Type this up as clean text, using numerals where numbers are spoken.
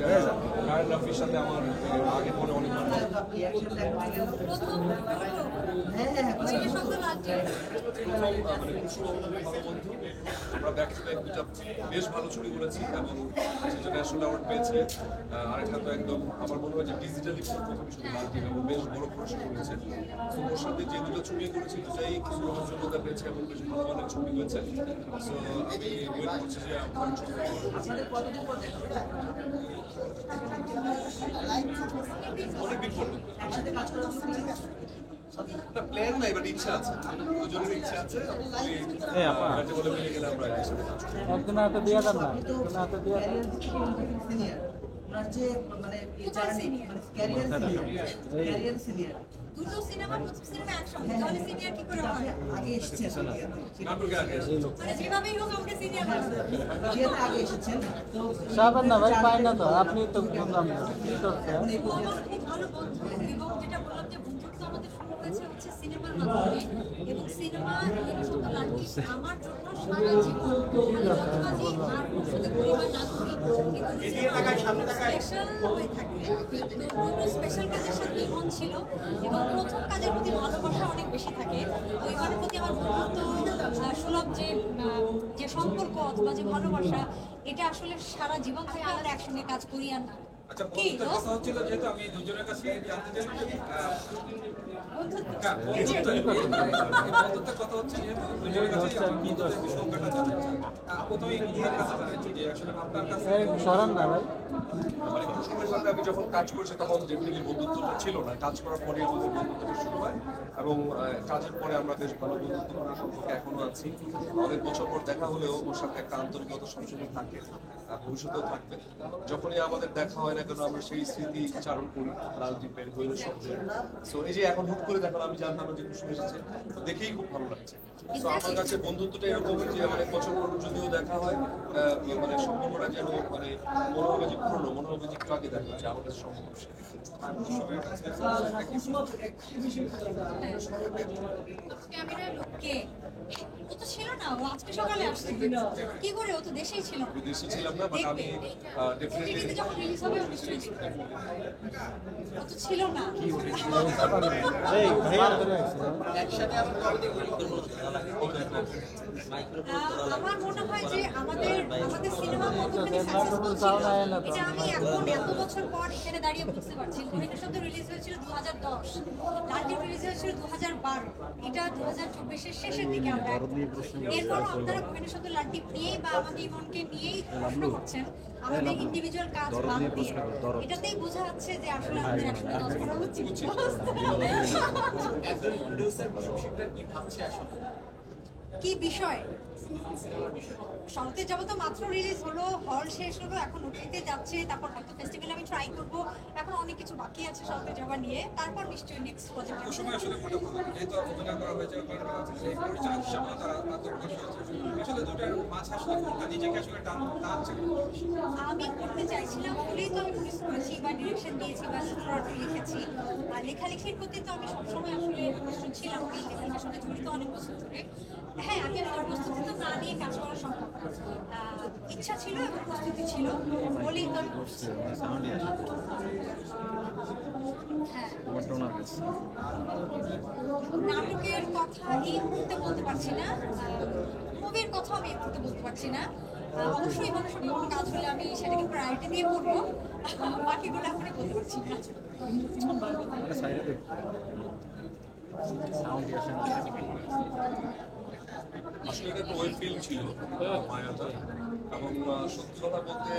Ryan রাফির সাথে আমার আগে পরে অনেক আমরা ব্যাক টু ব্যাক দুটা বেশ ভালো ছবি করেছি এবং সেটা ন্যাশনাল অ্যাওয়ার্ড পেয়েছে। আরেকটা তো একদম আমার মনে হয় যে ডিজিটালি প্রথম ছবি লালটি এবং বেশ বড় পুরস্কার পেয়েছে। তো ওর সাথে যে দুটো ছবি করেছি দুটাই কিছু জনতা পেয়েছে এবং বেশ ভালো ভালো ছবি হয়েছে। সো আমি ওয়েট করছি যে আমার অনেকদিন পড়লো প্ল্যান নাই, বাট ইচ্ছা আছে, দুজনের ইচ্ছা আছে। বলে মিলে গেলে আমরা একদিন হাতে দিয়ে দেন না, হাতে দিয়ে দুটো সিনেমা প্রথম সিনেমা একসঙ্গে, তাহলে সিনিয়র কি করে হয়? আগে এসেছেন নাটকে আগে মানে যেভাবেই হোক আমরা সিনিয়র যেহেতু আগে এসেছেন তো সাবেন না ভাই, পাই না তো, আপনি তো বুঝলাম না কি করছে। আমার খুব ভালো বন্ধু এবং যেটা বললাম যে বন্ধুত্ব আমাদের শুরু হয়েছে হচ্ছে সিনেমার মাধ্যমে এবং সিনেমা আমার জন্য সারা জীবন ভালোবাসি আর ওর সাথে পরিবার না করি স্পেশাল হয়ে থাকবে। তো স্পেশাল কাজের সাথে মন ছিল এবং প্রথম কাজের প্রতি ভালোবাসা অনেক বেশি থাকে। ওইবারের প্রতি আমার বন্ধুত্ব সুলভ যে সম্পর্ক অথবা যে ভালোবাসা, এটা আসলে সারা জীবন থেকে আমরা একসঙ্গে কাজ করি। আর না আচ্ছা, বন্ধুত্বের কথা হচ্ছিল যেহেতু আমি দুজনের কাছে জানতে চাই বন্ধুত্বের কথা হচ্ছে যেহেতু দুজনের কাছে আমি বন্ধুত্বের সংখ্যাটা জানতে চাই। প্রথমেই নিজের কাছে জানাচ্ছি যে আসলে আপনার কাছে সরান না ভাই। মানে কুসুমের সাথে আমি যখন কাজ করছি তখন ডেফিনেটলি বন্ধুত্বটা ছিল না, কাজ করার পরে আমাদের বন্ধুত্বটা শুরু হয় এবং কাজের পরে আমরা বেশ ভালো বন্ধুত্বপূর্ণ সম্পর্কে এখনো আছি। অনেক বছর পর দেখা হলেও ওর সাথে একটা আন্তরিকতা সবসময় থাকে, ভবিষ্যতেও থাকবে। যখনই আমাদের দেখা হয় না কেন আমরা সেই স্মৃতি চারণ করি লাল দ্বীপের হইল শব্দ। সো এই যে এখন হুট করে দেখলাম, আমি জানতাম যে কুসুম এসেছে, তো দেখেই খুব ভালো লাগছে। তো আমার কাছে বন্ধুত্বটা এরকম যে অনেক বছর পর যদিও দেখা হয় মানে সম্পর্কটা যেন মানে মনে হবে যে পুরনো, মনে হবে যে একটু আগে দেখা হচ্ছে আমাদের সম্পর্ক। ক্যামেরার লোককে ও তো ছিল না, ও আজকে সকালে আসছে। কি করে? ও তো দেশেই ছিল না। দেশে ছিলাম না, বাট আমি ডেফিনেটলি যখন রিলিজ হবে ও নিশ্চয়ই দেখবে। ও তো ছিল না। আমার মনে হয় যে আমাদের সিনেমা কতখানি সাকসেসফুল ছিল এটা আমি এখন এত বছর পর এখানে দাঁড়িয়ে বুঝতে পারছি। মহিলা শব্দ রিলিজ হয়েছিল 2010, লালটি রিলিজ হয়েছিল 2012, এটা 2024-এর শেষের দিকে আমরা। এরপর আপনারা মহিলা শব্দ লালটি নিয়েই বা আমাদের ইমনকে নিয়েই প্রশ্ন করছেন আমাদের ইন্ডিভিজুয়াল কাজ বাদ দিয়ে। এটাতেই বোঝা যাচ্ছে যে আসলে আমাদের একসঙ্গে কাজ করা উচিত। কি বিষয়? শরতে যাব তো মাত্র রিলিজ হলো, হল শেষ হলো, এখন ওটিতে যাচ্ছে, তারপর হয়তো ফেস্টিভ্যালে আমি ট্রাই করবো। এখন অনেক কিছু বাকি আছে শরতে যাওয়া নিয়ে, তারপর নিশ্চয়ই নেক্সট প্রজেক্ট। সময় আসলে যেহেতু অভিনয় করা হয়েছে সেই পরিচালক হিসাবে তারা আত্মপ্রকাশ করেছে, আসলে দুটার মাঝে আসলে কোনটা নিজেকে আসলে টানছে? আমি করতে চাইছিলাম বলেই তো আমি প্রডিউস করেছি বা ডিরেকশন দিয়েছি বা স্টোরি লিখেছি। আর লেখালেখির প্রতি তো আমি সবসময় আসলে আকর্ষণ ছিলাম, এই লেখালেখির সঙ্গে জড়িত অনেক বছর ধরে। হ্যাঁ, আমি আসলে প্রস্তুতি তো না নিয়ে কাজ করা সম্ভব না। ইচ্ছা ছিল এবং প্রস্তুতি ছিল বলেই তো আমি করছি। হ্যাঁ, নাটকের কথা এই মুহূর্তে বলতে পারছি না, মুভির কথা আমি এই মুহূর্তে বলতে পারছি না। অবশ্যই মানুষের কোনো কাজ হলে আমি সেটাকে প্রায়োরিটি দিয়ে করবো, বাকিগুলো এখনই বলতে পারছি না। আসলে এটা একটা ওয়েব ফিল্ম ছিল মায়াটা, এবং সত্যি কথা বলতে